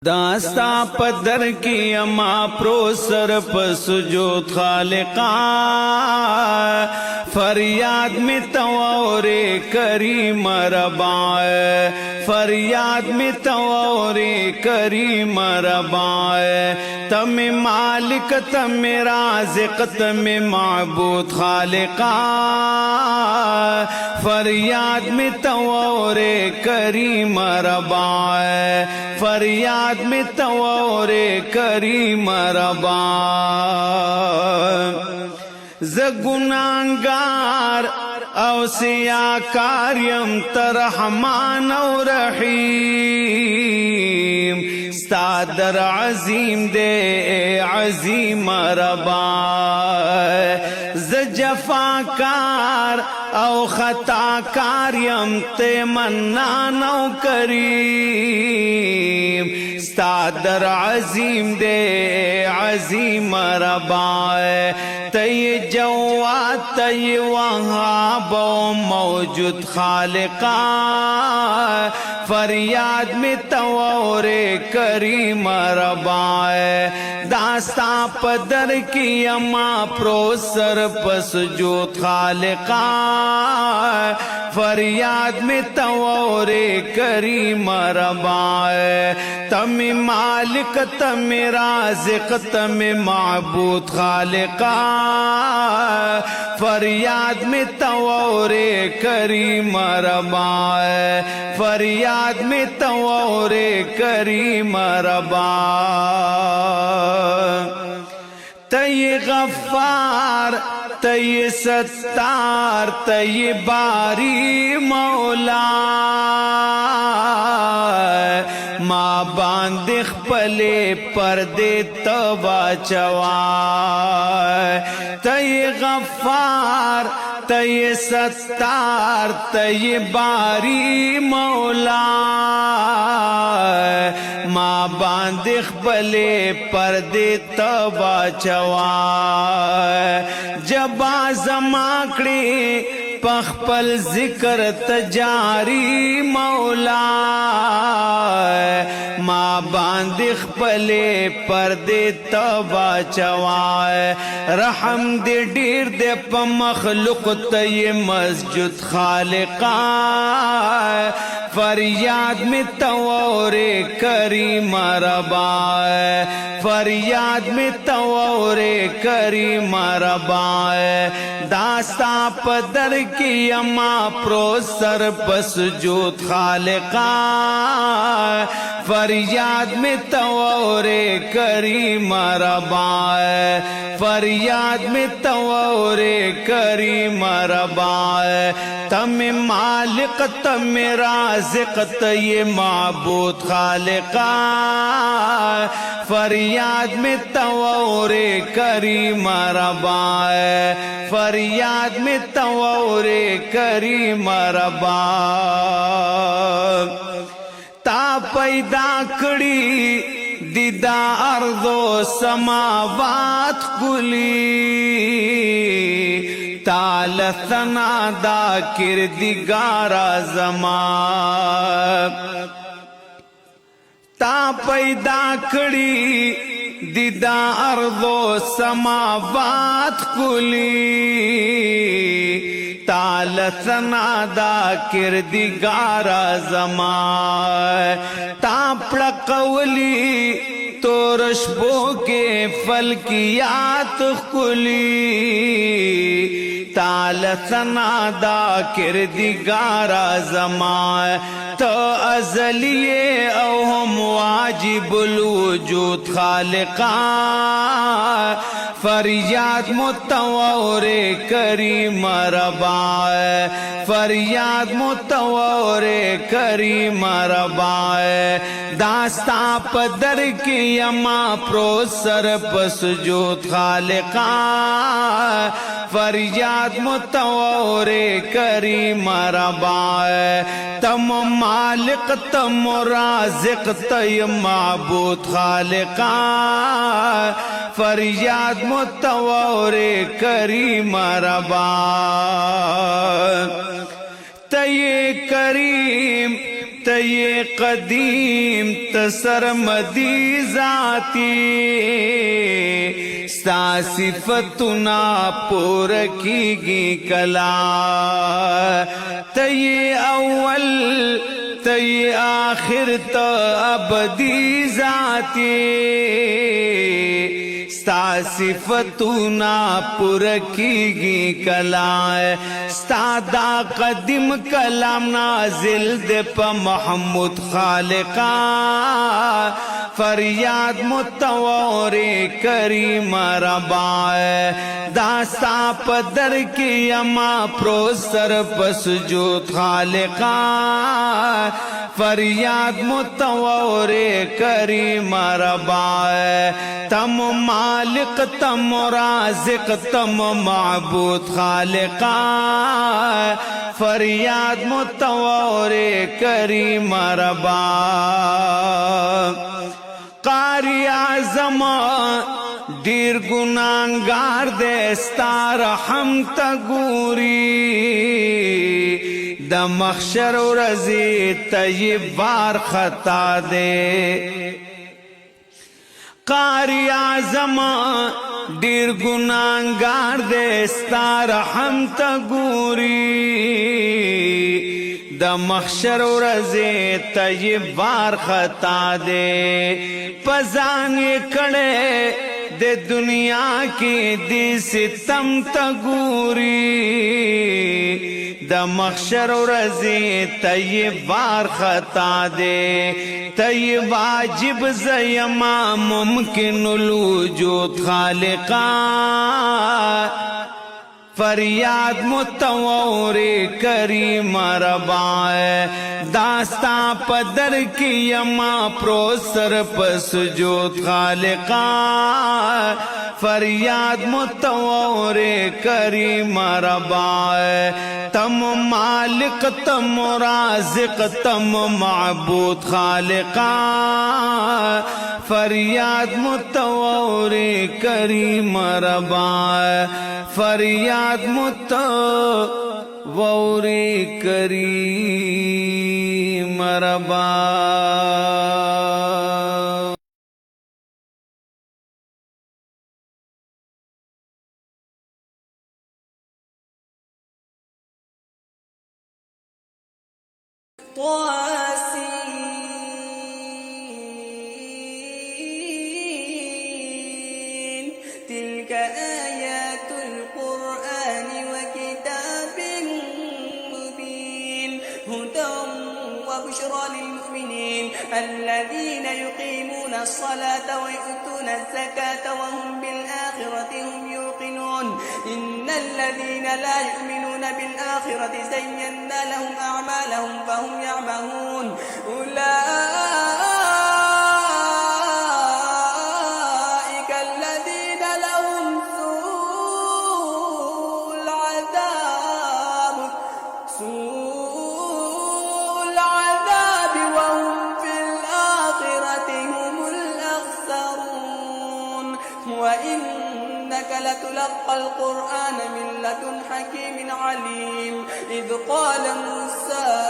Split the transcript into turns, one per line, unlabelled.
दास्ता पदर की अमा प्रोसर पसुजूद खालिका फरियाद में तवरे करीम रबाए फरियाद में तवरे करीम रबाए तमे मालिक तमे राज़िक तमे माबूद खालिका फरियाद में तवरे करीम रबाए फरियाद में तवरे करीम रबा ज़गुनांगार औसिया कार्यम तरहमान और रहीम सादर अजीम दे अजीम रबा ज़जफ़ाकार औ खता कार्यम ते मन्नान करीम सादर अजीम दे अजीम रबाए तय जवा तय वहाँ बो मौजूद खालिका फरियाद में तवरे करीम रबाए दास्ता पदर की अमा प्रोसर पसजूद खालिका फरियाद में तवरे करीम रबाए तमे मालिक तमे राज़िक तमे माबूद खालिका फरियाद में तवरे करीम रबाए फरियाद में तवरे करीम रबाए तय गफ्फार तय सत्तार तय बारी मौला माँ बांदिख पले पर्दे तबा चवाए तय गफ्फार तय सत्तार तय बारी मौला माँ बांदिख पले पर्दे तबा चवाए जबा जमाकड़ी पखपल जिक्र तजारी मौला माँ बांदिख पले पर्दे तबा चवाए रहम दे डीर दे प मखलुक तय मस्जिद खालिका फरियाद में तवरे करीम रबाए फरियाद में तवरे करीम रबाए दास्ता पदर की अमा प्रोसर पसजूद खालिका फरियाद में तवरे करीम रबाए फरियाद में तवरे करीम रबाए तमे मालिक तमे राज़िक तये माबूद खालिका फरियाद में तवरे करीम रबाए फरियाद में तवरे करीम रबाए ता पैदा कड़ी दिदा अर्दो समावात कुली ताल सनादा किरदिगारा ज़मान ता पैदा कड़ी दिदा अर्दो समावात कुली ताल सनादा किरदिगारा ज़मान ता प्लकवली तो रशबो के फलकियात कुली ताल सनादा किरदिगारा ज़मान तो अज़लिए औ हम वाजिबुल वजूद खालिका फरियाद मुतवरे करीम रबाए फरियाद मुतवरे करीम रबाए दास्ता पदर की अमा प्रोसर पसजूद खालिका फरियाद मुतवरे करीम रबाए तम मालिक तम राज़िक तय माबूद खालिका फरियाद मुतवरे करीम रबाए तय करीम تی قدیم تسرمدی ذاتی ستا صفتنا پور کیگی کلا تی اول تی آخر تا ابدی ذاتی ستا صفتنا پور کیگی کلا ستا دا قدیم کلام نازل دے پا محمود خالقا فریاد متوور کریم ربا داستا پدر کی اما پروسر پسجود خالقا فریاد متوور کریم ربا تم مالک تم رازق تم معبود خالقا فریاد متوور کریم ربا قاری اعظم دیر گناہگار دے ستا رحم تا گوری دا محشر ورځی طیب بار خطا دے قاری اعظم دیر گناہگار دے ستا رحم تا گوری دا محشر ورځی طیب بار خطا دے پزان کڑے دے دنیا کی دی ستم تا گوری دا محشر ورځی طیب بار خطا دے تی واجب زیما ممکن الوجود خالقا فریاد متوور کریم ربا داستا پدر کی یما پروسر پسجود خالقا فریاد متوور کریم ربا تم مالک تم رازق تم معبود خالقا فریاد متوور کریم ربا فریاد متوور کریم ربا
تلك آيات القرآن وكتاب مبين هدى وبشرى للمؤمنين الذين يقيمون الصلاة ويؤتون الزكاة وهم بالآخرة هم يوقنون إن الذين لا يؤمنون بالآخرة زينا لهم أعمالهم فهم يعمهون أولئك الذين لهم سوء العذاب وهم في الآخرة هم الأخسرون وإنك لتلقى القرآن من لدن حكيم عليم إذ قال موسى